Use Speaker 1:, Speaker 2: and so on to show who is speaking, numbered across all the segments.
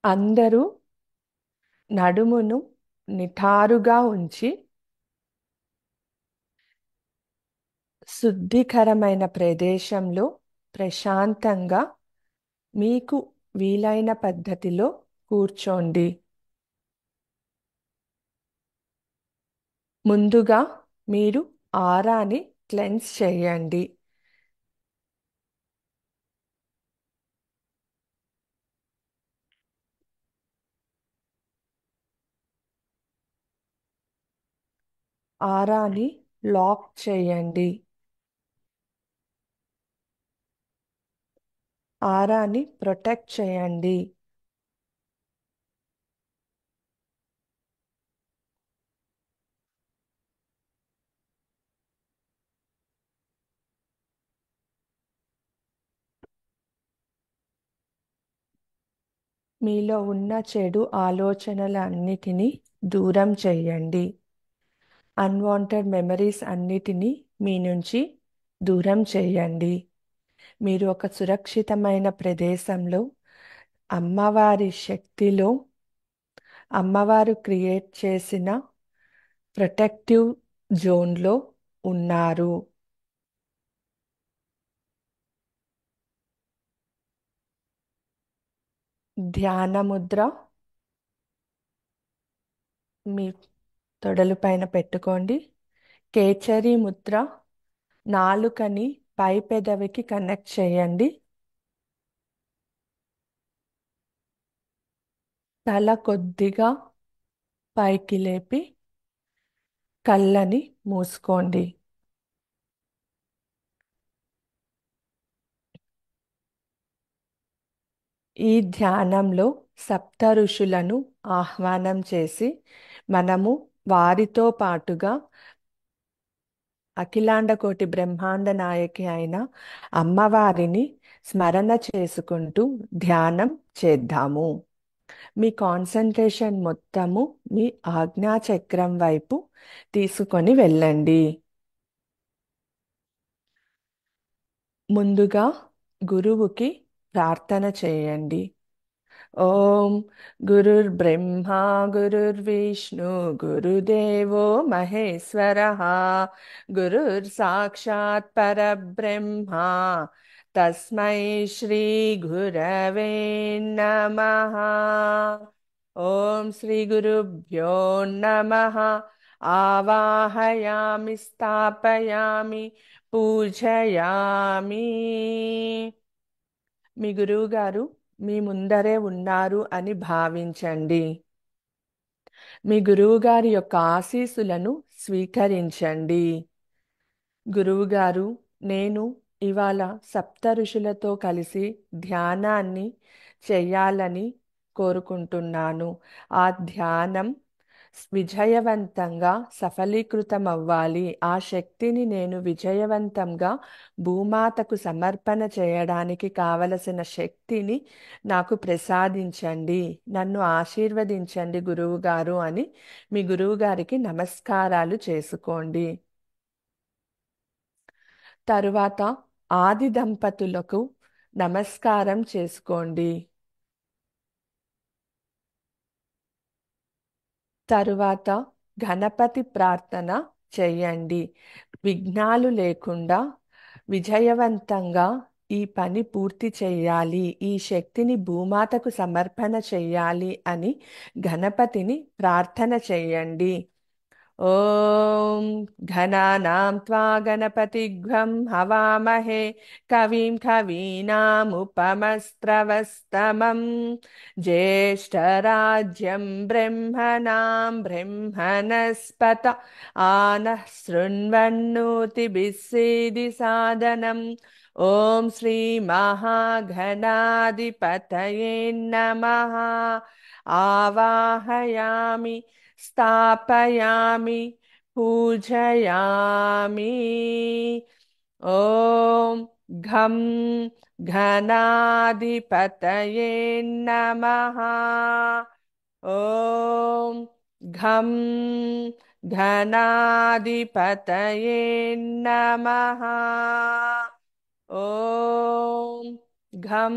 Speaker 1: అందరూ నడుమును నిటారుగా ఉంచి శుద్ధికరమైన ప్రదేశంలో ప్రశాంతంగా మీకు వీలైన పద్ధతిలో కూర్చోండి. ముందుగా మీరు ఆరాని క్లెన్స్ చేయండి. ఆరాని లాక్ చేయండి. ఆరాని ప్రొటెక్ట్ చేయండి. మీలో ఉన్న చెడు ఆలోచనలన్నిటినీ దూరం చేయండి. అన్వాంటెడ్ మెమరీస్ అన్నిటినీ మీ నుంచి దూరం చేయండి. మీరు ఒక సురక్షితమైన ప్రదేశంలో అమ్మవారి శక్తిలో అమ్మవారు క్రియేట్ చేసిన ప్రొటెక్టివ్ జోన్లో ఉన్నారు. ధ్యాన ముద్ర మీ తొడలు పైన పెట్టుకోండి. కేచరి ముద్ర నాలుకని పై పెదవికి కనెక్ట్ చేయండి. తల కొద్దిగా పైకి లేపి కళ్ళని మూసుకోండి. ఈ ధ్యానంలో సప్త ఋషులను ఆహ్వానం చేసి మనము వారితో పాటుగా అఖిలాండ కోటి బ్రహ్మాండ నాయకి అయిన అమ్మవారిని స్మరణ చేసుకుంటూ ధ్యానం చేద్దాము. మీ కాన్సంట్రేషన్ మొత్తము మీ ఆజ్ఞా చక్రం వైపు తీసుకొని వెళ్ళండి. ముందుగా గురువుకి ప్రార్థన చేయండి. ఓం గురుర్బ్రహ్మా గురుర్విష్ణు గురుదేవో మహేశ్వరః గురుర్ సాక్షాత్ పరబ్రహ్మ తస్మై శ్రీ గురవే నమః. ఓం శ్రీ గురుభ్యో నమః. ఆవాహయామి స్థాపయామి పూజయామి. మీ గురువుగారు మీ ముందరే ఉన్నారు అని భావించండి. మీ గురువుగారి యొక్క ఆశీస్సులను స్వీకరించండి. గురువుగారు, నేను ఇవాళ సప్త ఋషులతో కలిసి ధ్యానాన్ని చెయ్యాలని కోరుకుంటున్నాను. ఆ ధ్యానం విజయవంతంగా సఫలీకృతం అవ్వాలి. ఆ శక్తిని నేను విజయవంతంగా భూమాతకు సమర్పణ చేయడానికి కావలసిన శక్తిని నాకు ప్రసాదించండి. నన్ను ఆశీర్వదించండి గురువుగారు అని మీ గురువుగారికి నమస్కారాలు చేసుకోండి. తరువాత ఆది దంపతులకు నమస్కారం చేసుకోండి. తరువాత గణపతి ప్రార్థన చెయ్యండి. విఘ్నాలు లేకుండా విజయవంతంగా ఈ పని పూర్తి చెయ్యాలి, ఈ శక్తిని భూమాతకు సమర్పణ చెయ్యాలి అని గణపతిని ప్రార్థన చెయ్యండి. ఓం ఘనానాం త్వా గణపతిగ్ం హవామహే కవిం కవీనాముపమస్త్రవస్తమం జ్యేష్ఠరాజ్యం బ్రహ్మణాం బ్రహ్మణస్పత ఆనః శృణ్వన్నోతిభిస్సేది సాదనం. ఓం శ్రీ మహాగణాధిపతయే నమః. ఆవాహయామి స్థాపయామి పూజయామి. ఓం ఘం ఘనాధిపతయే నమః. ఓం ఘం ఘనాధిపతయే నమః. ఓం ఘం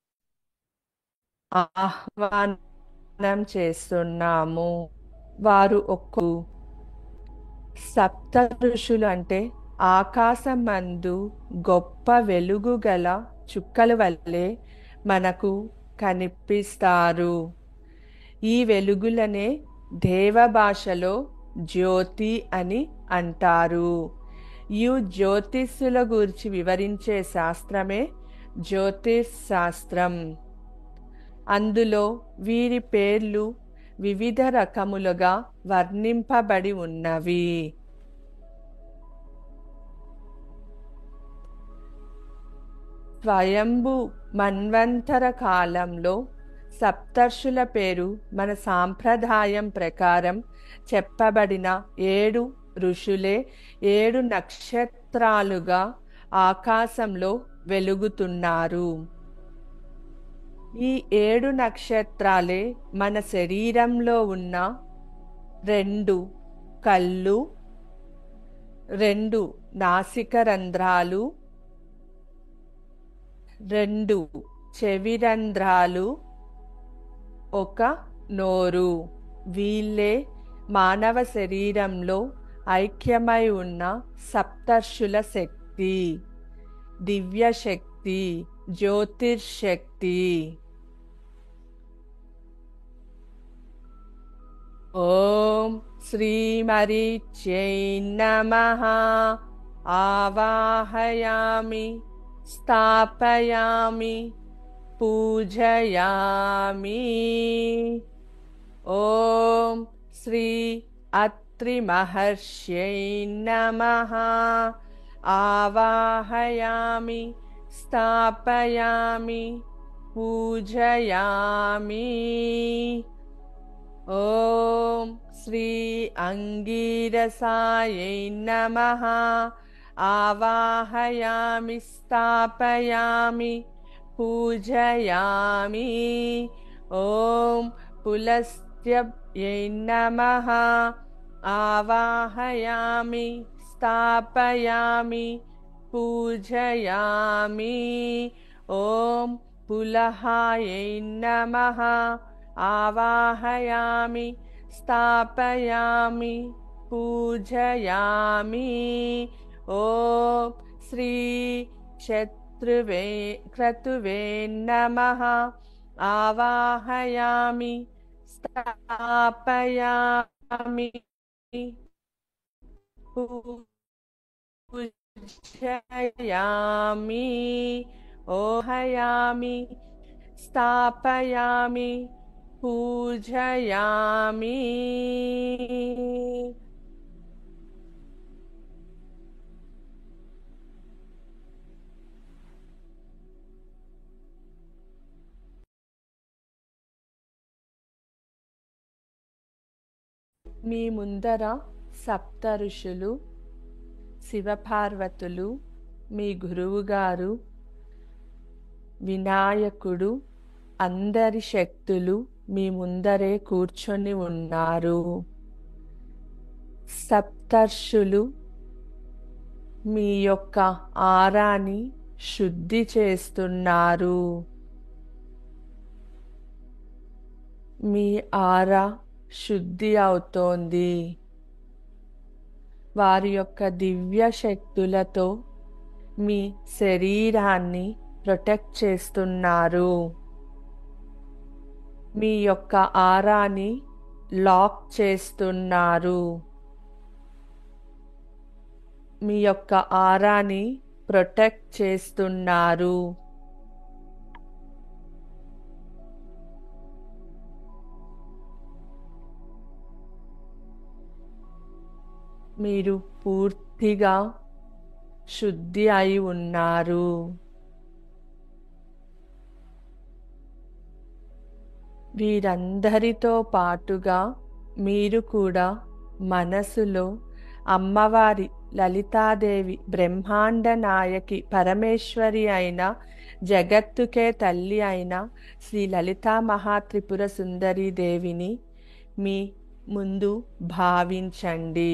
Speaker 1: ఆహ్వానం చేస్తున్నాము. వారు సప్త ఋషులు అంటే ఆకాశమందు గొప్ప వెలుగు గల చుక్కల వల్లే మనకు కనిపిస్తారు. ఈ వెలుగులనే దేవ భాషలో జ్యోతి అని అంటారు. ఈ జ్యోతిష్యుల గురించి వివరించే శాస్త్రమే జ్యోతిష్ శాస్త్రం. అందులో వీరి పేర్లు వివిధ రకములుగా వర్ణింపబడి ఉన్నవి. స్వయంభు మన్వంతర కాలంలో సప్తర్షుల పేరు మన సాంప్రదాయం ప్రకారం చెప్పబడిన 7 ఋషులే 7 నక్షత్రాలుగా ఆకాశంలో వెలుగుతున్నారు. ఈ 7 నక్షత్రాలే మన శరీరంలో ఉన్న 2 కళ్ళు, 2 నాసిక రంధ్రాలు, 2 చెవి రంధ్రాలు, 1 నోరు. వీళ్ళే మానవ శరీరంలో ఐక్యమై ఉన్న సప్తర్షుల శక్తి, దివ్య శక్తి, జ్యోతిర్శక్తి. ఓం శ్రీమరీచ్యై నమః. ఆవాహయామి, స్థాపయామి, పూజయామి. ఓం శ్రీ అత్రి మహర్ష్యై నమః. ఆవాహయామి, స్థాపయామి, పూజయామి. ఓం శ్రీ అంగీరసాయై నమః. ఆవాహయామి, స్థాపయామి, పూజయామి. ఓం పులస్త్యై నమః. ఆవాహయామి, స్థాపయామి, పూజయామి. ఓం పులహాయై నమః. ఆవాహయామి, స్థాపయామి, పూజయామి. ఓం శ్రీ క్రతువే నమః. ఆవాహయామి, స్థాపయామి, పూజయామి. ఓహయామి, స్థాపయామి, పూజయామి. మీ ముందర సప్త ఋషులు, శివపార్వతులు, మీ గురువుగారు, వినాయకుడు, అందరి శక్తులు మీ ముందరే కూర్చొని ఉన్నారు. సప్తర్షులు మీ యొక్క ఆరాని శుద్ధి చేస్తున్నారు. మీ ఆరా శుద్ధి అవుతోంది. వారి యొక్క దివ్య శక్తులతో మీ శరీరాన్ని ప్రొటెక్ట్ చేస్తున్నారు. మీ యొక్క ఆరాని లాక్ చేస్తున్నారు. మీ యొక్క ఆరాని ప్రొటెక్ట్ చేస్తున్నారు. మీరు పూర్తిగా శుద్ధి అయి ఉన్నారు. వీరందరితో పాటుగా మీరు కూడా మనసులో అమ్మవారి లలితాదేవి, బ్రహ్మాండ నాయకి, పరమేశ్వరి అయిన, జగత్తుకే తల్లి అయిన శ్రీ లలితా మహాత్రిపుర సుందరీ దేవిని మీ ముందు భావించండి.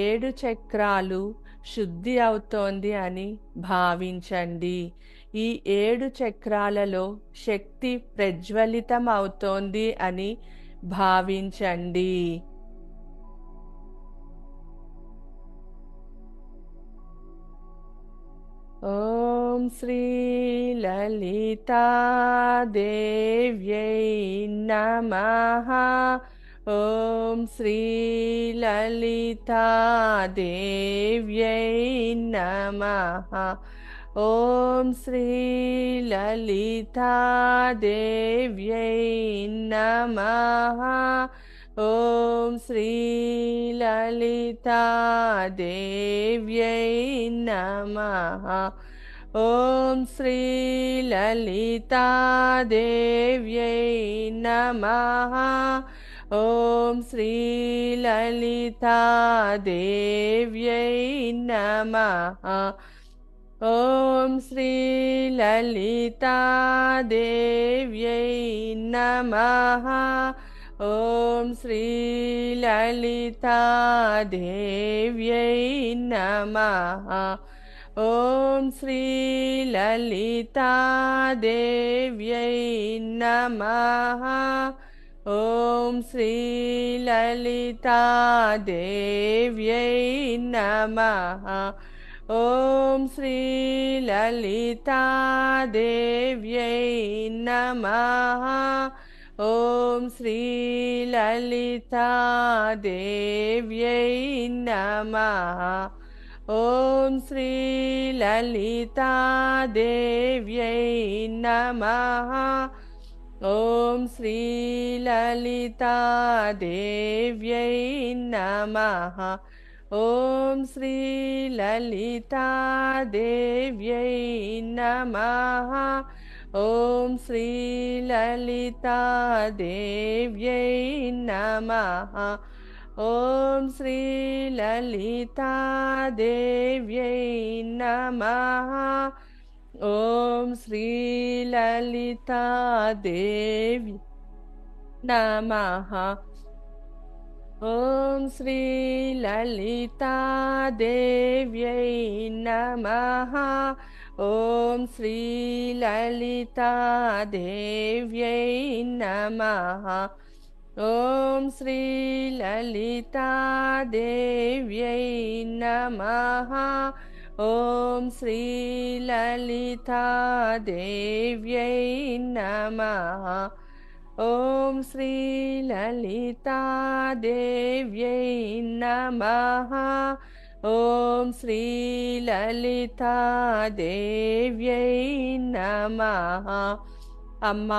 Speaker 1: 7 చక్రాలు శుద్ధి అవుతోంది అని భావించండి. ఈ 7 చక్రాలలో శక్తి ప్రజ్వలితం అవుతోంది అని భావించండి. ఓం శ్రీ లలితాదేవ్యై నమః. ఓం శ్రీ లలితాదేవ్యై నమః. ఓం శ్రీ లలితాదేవ్యై నమః. ఓం శ్రీ లలితాదేవ్యై నమః. ఓం శ్రీ లలితాదేవ్యై నమః. ఓం శ్రీ లలితాదేవ్యై నమః. ఓం శ్రీ లలితాదేవ్యై నమః. ఓం శ్రీ లలితాదేవ్యై నమః. ఓం శ్రీ లలితాదేవ్యై నమః. ఓం శ్రీ లలితాదేవ్యై నమః. ఓం శ్రీ లలితాదేవ్యై నమః. ఓం శ్రీ లలితాదేవ్యై నమః. ఓం శ్రీ లలితాదేవ్యై నమః. ఓం శ్రీ లలితాదేవ్యై నమః. ఓం శ్రీ లలితాదేవ్యై నమః. ఓం శ్రీ లలితాదేవ్యై నమః. ఓం శ్రీ లలితాదేవ్యై నమః. ఓం శ్రీ లలితాదేవి నమః. ఓం శ్రీ లలితాదేవ్యై నమః. ఓం శ్రీ లలితాదేవ్యై నమః. ఓం శ్రీ లలితాదేవ్యై నమః. ఓం శ్రీ లలితాదేవ్యై నమః. ఓం శ్రీ లలితాదేవ్యై నమః. ఓం శ్రీ లలితాదేవ్యై నమః. అమ్మ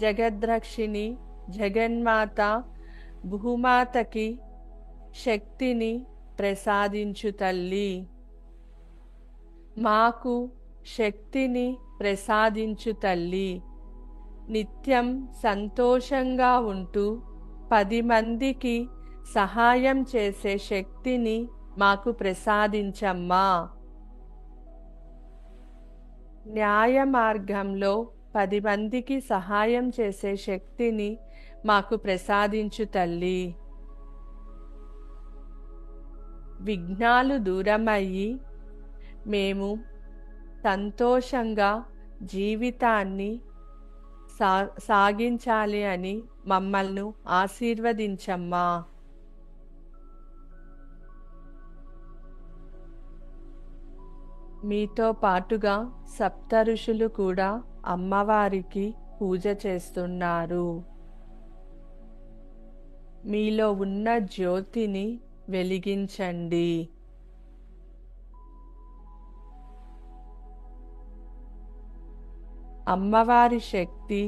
Speaker 1: జగద్రక్షిణి జగన్మాత భూమాతకి శక్తిని ప్రసాదించు తల్లి. మాకు శక్తిని ప్రసాదించు తల్లి. నిత్యం సంతోషంగా ఉంటూ 10 మందికి సహాయం చేసే శక్తిని మాకు ప్రసాదించమ్మా. న్యాయ మార్గంలో 10 మందికి సహాయం చేసే శక్తిని మాకు ప్రసాదించు తల్లి. విఘ్నాలు దూరమయ్యి మేము సంతోషంగా జీవితాన్ని సాగించాలి అని మమ్మల్ని ఆశీర్వదించమ్మా. మీతో పాటుగా సప్త ఋషులు కూడా అమ్మవారికి పూజ చేస్తున్నారు. మీలో ఉన్న జ్యోతిని వెలిగించండి. అమ్మవారి శక్తి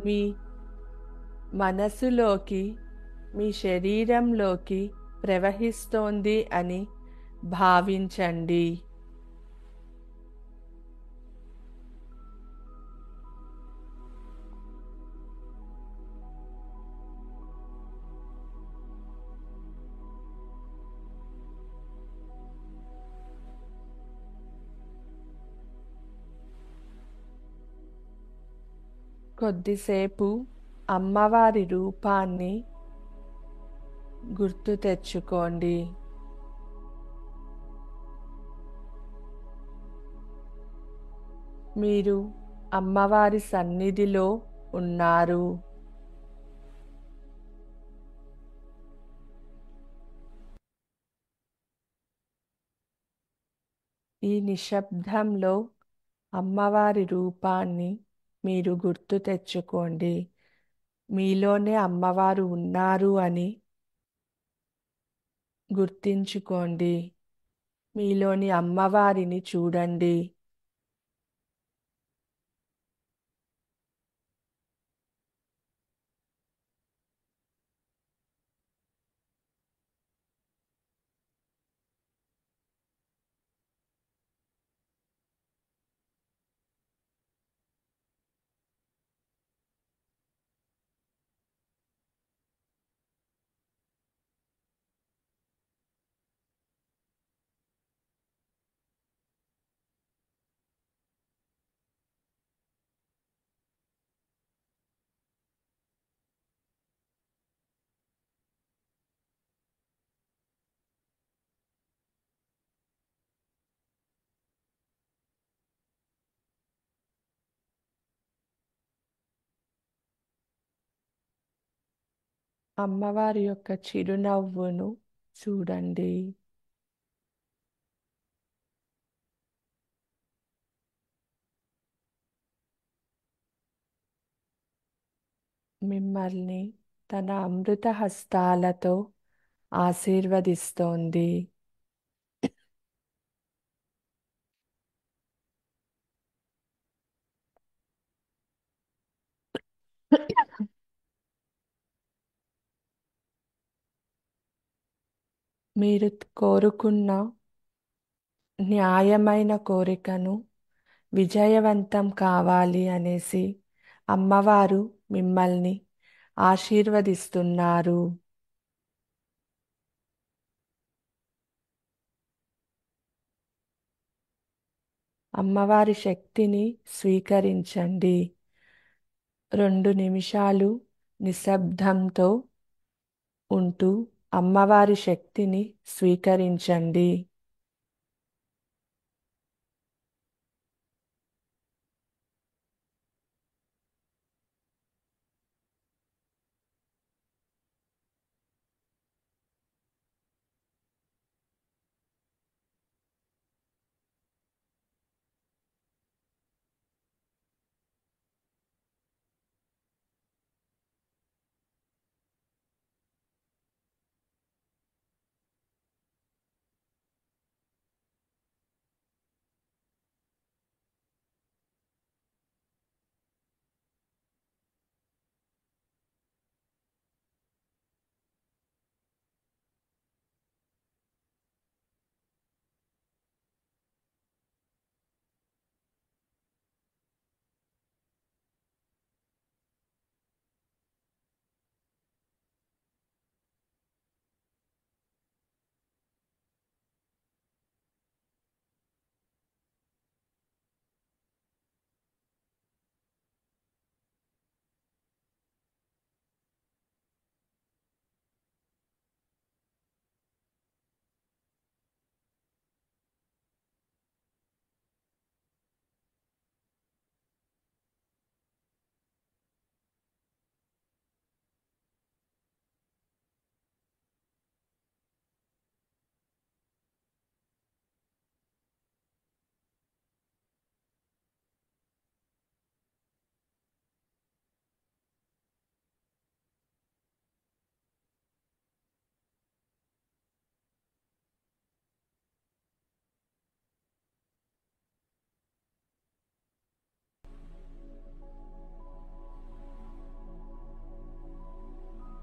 Speaker 1: మీ మనసులోకి మీ శరీరంలోకి ప్రవహిస్తోంది అని భావించండి. కొద్దిసేపు అమ్మవారి రూపాన్ని గుర్తు తెచ్చుకోండి. మీరు అమ్మవారి సన్నిధిలో ఉన్నారు. ఈ నిశ్శబ్దంలో అమ్మవారి రూపాన్ని మీరు గుర్తు తెచ్చుకోండి. మీలోనే అమ్మవారు ఉన్నారు అని గుర్తించుకోండి. మీలోని అమ్మవారిని చూడండి. అమ్మవారి యొక్క చిరునవ్వును చూడండి. మిమ్మల్ని తన అమృత హస్తాలతో ఆశీర్వదిస్తోంది. మీరు కోరుకున్న న్యాయమైన కోరికను విజయవంతం కావాలి అనేసి అమ్మవారు మిమ్మల్ని ఆశీర్వదిస్తున్నారు. అమ్మవారి శక్తిని స్వీకరించండి. 2 నిమిషాలు నిశ్శబ్దంతో ఉంటూ అమ్మవారి శక్తిని స్వీకరించండి.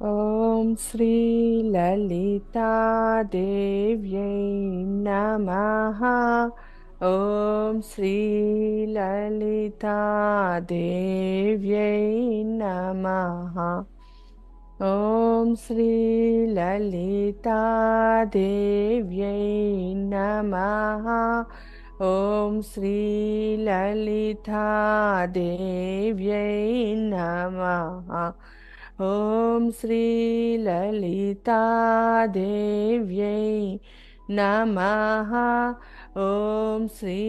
Speaker 1: ఓం శ్రీ లలితాదేవ్యై నమః. ఓం శ్రీ లలితాదేవ్యై నమః. ఓం శ్రీ లలితాదేవ్యై నమః. ఓం శ్రీ లలితాదేవ్యై నమః. ఓం శ్రీ లలితాదేవ్యై నమః. ఓం శ్రీ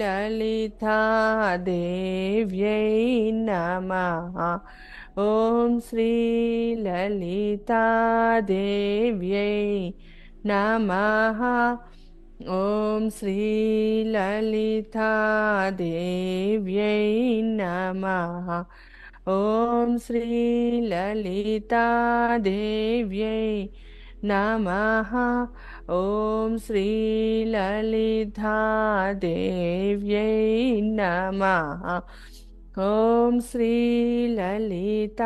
Speaker 1: లలితాదేవ్యై నమః. ఓం శ్రీ లలితాదేవ్యై నమః. ఓం శ్రీ లలితాదేవ్యై నమః. ఓం శ్రీ లలితాదేవ్యై నమః. ఓం శ్రీ లలితాదేవ్యై నమః. ఓం శ్రీ లలితాదేవ్యై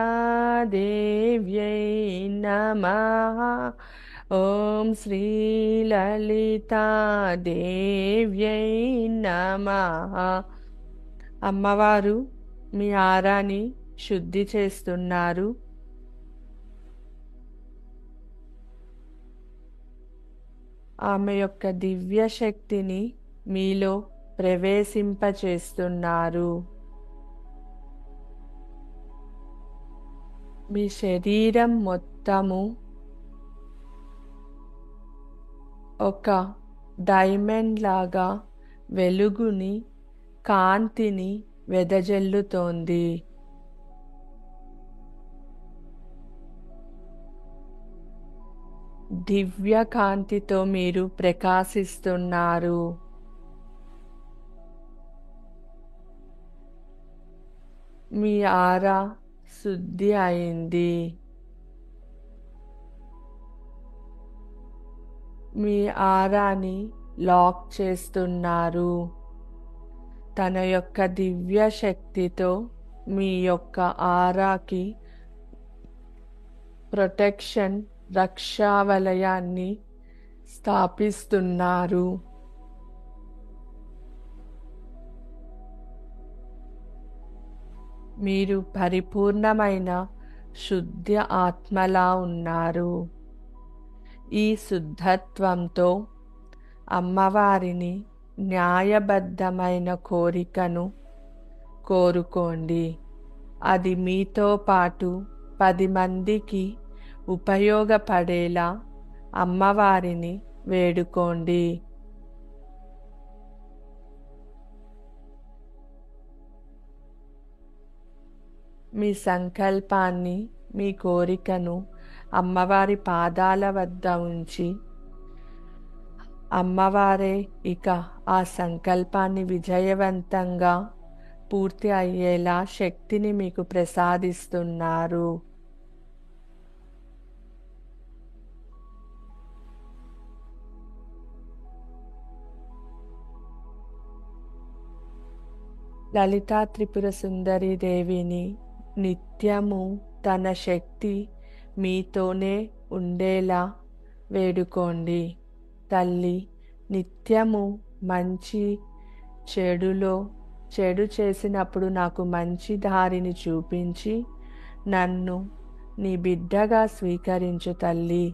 Speaker 1: నమః. ఓం శ్రీ లలితాదేవ్యై నమః. అమ్మవారు మీ ఆరాని శుద్ధి చేస్తున్నారు. ఆమె యొక్క దివ్య శక్తిని మీలో ప్రవేశింపచేస్తున్నారు. మీ శరీరం మొత్తము ఒక డైమండ్ లాగా వెలుగుని, కాంతిని వెదజల్లుతోంది. దివ్య కాంతితో మీరు ప్రకాశిస్తున్నారు. మీ ఆరా శుద్ధి అయింది. మీ ఆరాని లాక్ చేస్తున్నారు. తన యొక్క దివ్య శక్తితో మీ యొక్క ఆరాకి ప్రొటెక్షన్, రక్షావలయాన్ని స్థాపిస్తున్నారు. మీరు పరిపూర్ణమైన శుద్ధ ఆత్మలా ఉన్నారు. ఈ శుద్ధత్వంతో అమ్మవారిని న్యాయబద్ధమైన కోరికను కోరుకోండి. అది మీతో పాటు 10 మందికి ఉపయోగపడేలా అమ్మవారిని వేడుకోండి. మీ సంకల్పాన్ని, మీ కోరికను అమ్మవారి పాదాల వద్ద ఉంచి అమ్మవారే ఇక ఆ సంకల్పాన్ని విజయవంతంగా పూర్తి అయ్యేలా శక్తిని మీకు ప్రసాదిస్తున్నారు. లలితా త్రిపుర సుందరి దేవిని నిత్యము తన శక్తి మీతోనే ఉండేలా వేడుకోండి. తల్లి, నిత్యము మంచి చెడులో చెడు చేసినప్పుడు నాకు మంచి దారిని చూపించి నన్ను నీ బిడ్డగా స్వీకరించు తల్లి.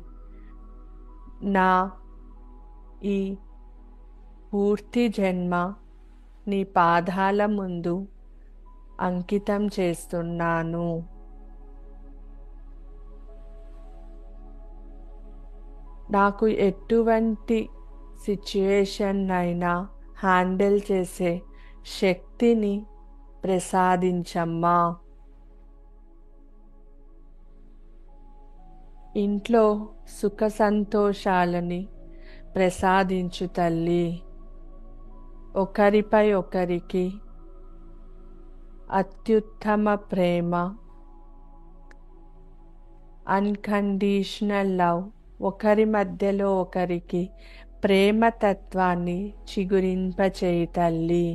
Speaker 1: నా ఈ పూర్తి జన్మ నీ పాదాల ముందు అంకితం చేస్తున్నాను. నాకు ఎటువంటి సిచ్యుయేషన్ అయినా హ్యాండిల్ చేసే శక్తిని ప్రసాదించమ్మా. ఇంట్లో సుఖ సంతోషాలని ప్రసాదించు తల్లి. ఒకరిపై ఒకరికి అత్యుత్తమ ప్రేమ, అన్కండిషనల్ లవ్, ఒకరి మధ్యలో ఒకరికి ప్రేమతత్వాన్ని చిగురింపచేయి తల్లి.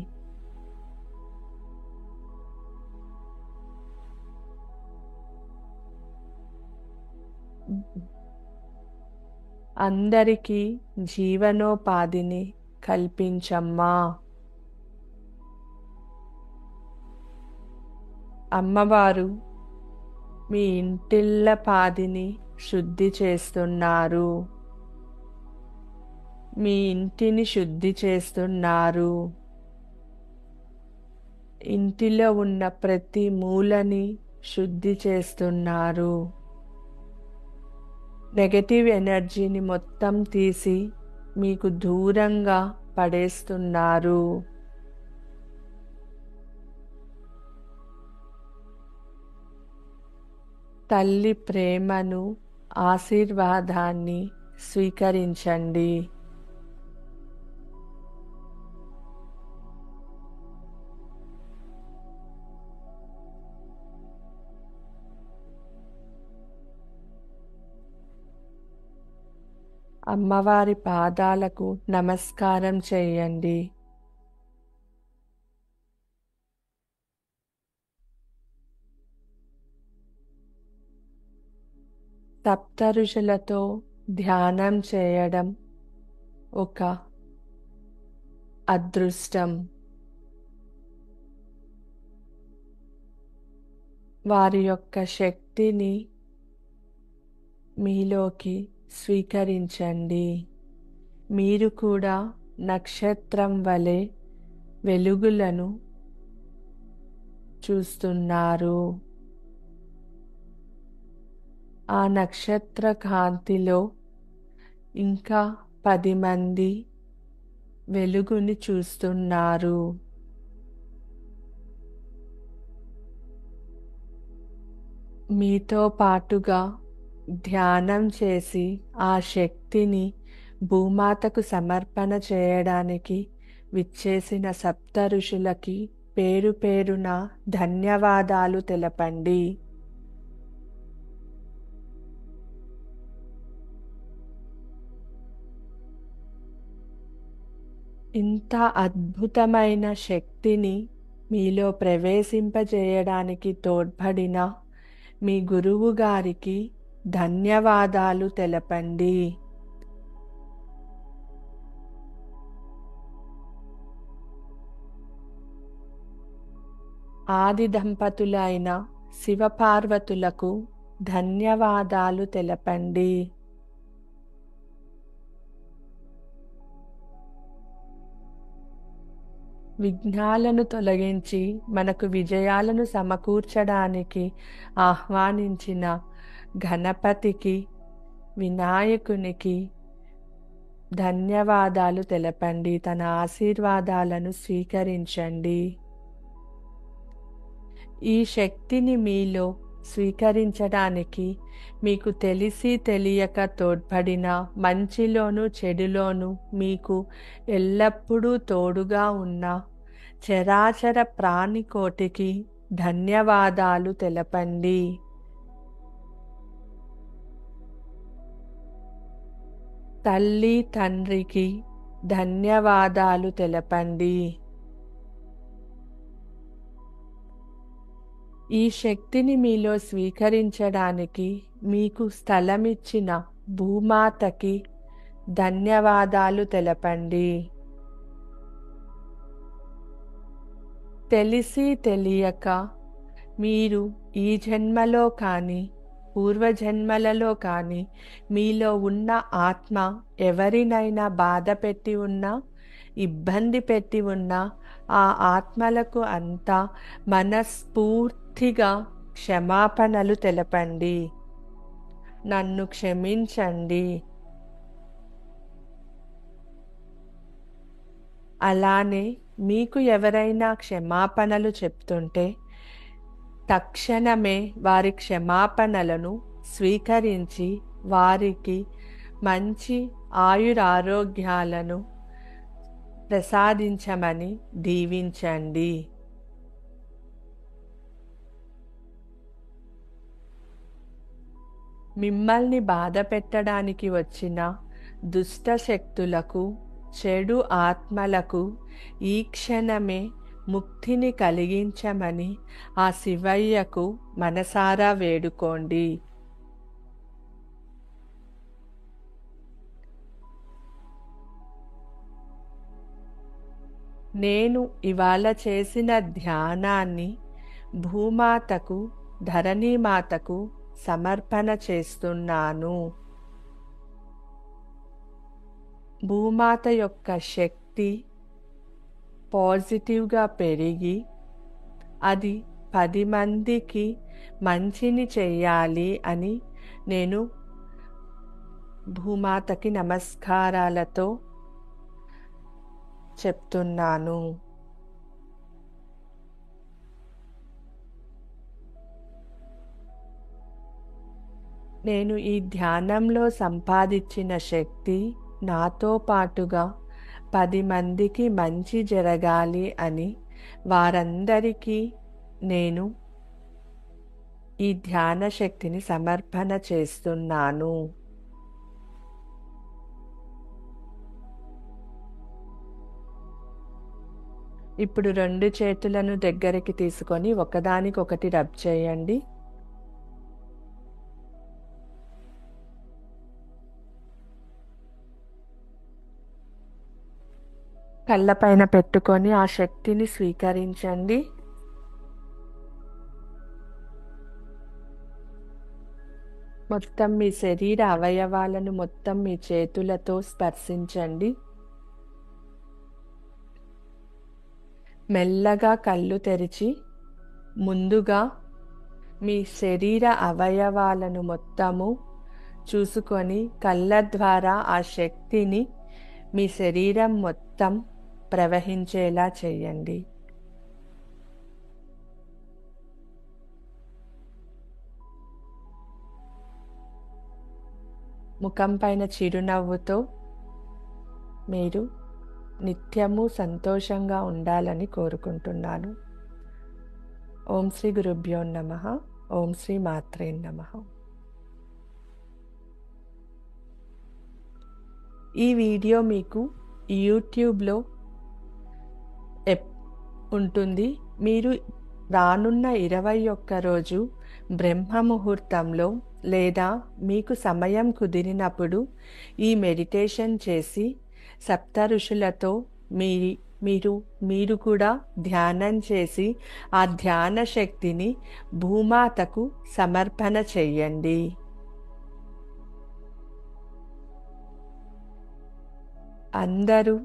Speaker 1: అందరికీ జీవనోపాధిని కల్పించమ్మా. అమ్మవారు మీ ఇంటిళ్ళ పాదిని శుద్ధి చేస్తున్నారు. మీ ఇంటిని శుద్ధి చేస్తున్నారు. ఇంటిలో ఉన్న ప్రతి మూలని శుద్ధి చేస్తున్నారు. నెగటివ్ ఎనర్జీని మొత్తం తీసి మీకు దూరంగా పడేస్తున్నారు. తల్లి ప్రేమను, ఆశీర్వాదాన్ని స్వీకరించండి. అమ్మవారి పాదాలకు నమస్కారం చేయండి. సప్త ఋషులతో ధ్యానం చేయడం ఒక అదృష్టం. వారి యొక్క శక్తిని మీలోకి స్వీకరించండి. మీరు కూడా నక్షత్రం వలె వెలుగులను చూస్తున్నారు. ఆ నక్షత్ర కాంతిలో ఇంకా 10 మంది వెలుగుని చూస్తున్నారు. మీతో పాటుగా ధ్యానం చేసి ఆ శక్తిని భూమాతకు సమర్పణ చేయడానికి విచ్చేసిన సప్త ఋషులకి పేరు పేరున ధన్యవాదాలు తెలపండి. ఇంత అద్భుతమైన శక్తిని మీలో ప్రవేశింపజేయడానికి తోడ్పడిన మీ గురువు గారికి ధన్యవాదాలు తెలపండి. ఆది దంపతులైన శివపార్వతులకు ధన్యవాదాలు తెలపండి. విఘ్నాలను తొలగించి మనకు విజయాలను సమకూర్చడానికి ఆహ్వానించిన గణపతికి, వినాయకునికి ధన్యవాదాలు తెలపండి. తన ఆశీర్వాదాలను స్వీకరించండి. ఈ శక్తిని మీలో స్వీకరించడానికి మీకు తెలిసి తెలియక తోడ్పడిన మంచిలోను చెడులోను మీకు ఎల్లప్పుడూ తోడుగా ఉన్న చరాచర ప్రాణికోటికి ధన్యవాదాలు తెలపండి. తల్లి తండ్రికి ధన్యవాదాలు తెలపండి. ఈ శక్తిని మీలో స్వీకరించడానికి మీకు స్థలమిచ్చిన భూమాతకి ధన్యవాదాలు తెలపండి. తెలిసి తెలియక మీరు ఈ జన్మలో కానీ పూర్వజన్మలలో కానీ మీలో ఉన్న ఆత్మ ఎవరినైనా బాధ పెట్టి ఉన్నా, ఇబ్బంది పెట్టి ఉన్నా ఆ ఆత్మలకు అంతా మనస్ఫూర్తిగా క్షమాపణలు తెలపండి. నన్ను క్షమించండి. అలానే మీకు ఎవరైనా క్షమాపణలు చెప్తుంటే తక్షణమే వారి క్షమాపణలను స్వీకరించి వారికి మంచి ఆయురారోగ్యాలను ప్రసాదించమని దీవించండి. మిమ్మల్ని బాధ పెట్టడానికి వచ్చిన దుష్ట శక్తులకు, చెడు ఆత్మలకు ఈ క్షణమే ముక్తిని కలిగించమని ఆ శివయ్యకు మనసారా వేడుకోండి. నేను ఇవాళ చేసిన ధ్యానాన్ని భూమాతకు, ధరణీమాతకు సమర్పణ చేస్తున్నాను. భూమాత యొక్క శక్తి పాజిటివ్గా పెరిగి అది 10 మందికి మంచిని చెయ్యాలి అని నేను భూమాతకి నమస్కారాలతో చెప్తున్నాను. నేను ఈ ధ్యానంలో సంపాదించిన శక్తి నాతో పాటుగా 10 మందికి మంచి జరగాలి అని వారందరికీ నేను ఈ ధ్యాన శక్తిని సమర్పణ చేస్తున్నాను. ఇప్పుడు 2 చేతులను దగ్గరికి తీసుకొని ఒకదానికొకటి రబ్ చేయండి. కళ్ళపైన పెట్టుకొని ఆ శక్తిని స్వీకరించండి. మొత్తం మీ శరీర అవయవాలను మొత్తం మీ చేతులతో స్పర్శించండి. మెల్లగా కళ్ళు తెరిచి ముందుగా మీ శరీర అవయవాలను మొత్తము చూసుకొని కళ్ళ ద్వారా ఆ శక్తిని మీ శరీరం మొత్తం ప్రవహించేలా చేయండి. ముఖం పైన చిరునవ్వుతో మీరు నిత్యము సంతోషంగా ఉండాలని కోరుకుంటున్నాను. ఓం శ్రీ గురుభ్యో నమః. ఓం శ్రీ మాత్రే నమః. ఈ వీడియో మీకు యూట్యూబ్లో ఉంటుంది. మీరు రానున్న 21 రోజు బ్రహ్మ ముహూర్తంలో లేదా మీకు సమయం కుదిరినప్పుడు ఈ మెడిటేషన్ చేసి సప్త ఋషులతో మీరు కూడా ధ్యానం చేసి ఆ ధ్యాన శక్తిని భూమాతకు సమర్పణ చెయ్యండి. అందరూ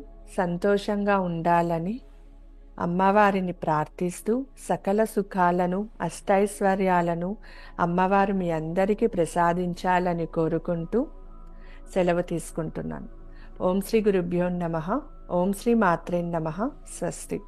Speaker 1: సంతోషంగా ఉండాలని అమ్మవారిని ప్రార్థిస్తూ సకల సుఖాలను అష్టైశ్వర్యాలను అమ్మవారు మీ అందరికీ ప్రసాదించాలని కోరుకుంటూ సెలవు తీసుకుంటున్నాను. ఓం శ్రీ గురుభ్యో నమః. ఓం శ్రీ మాత్రే నమః. స్వస్తి.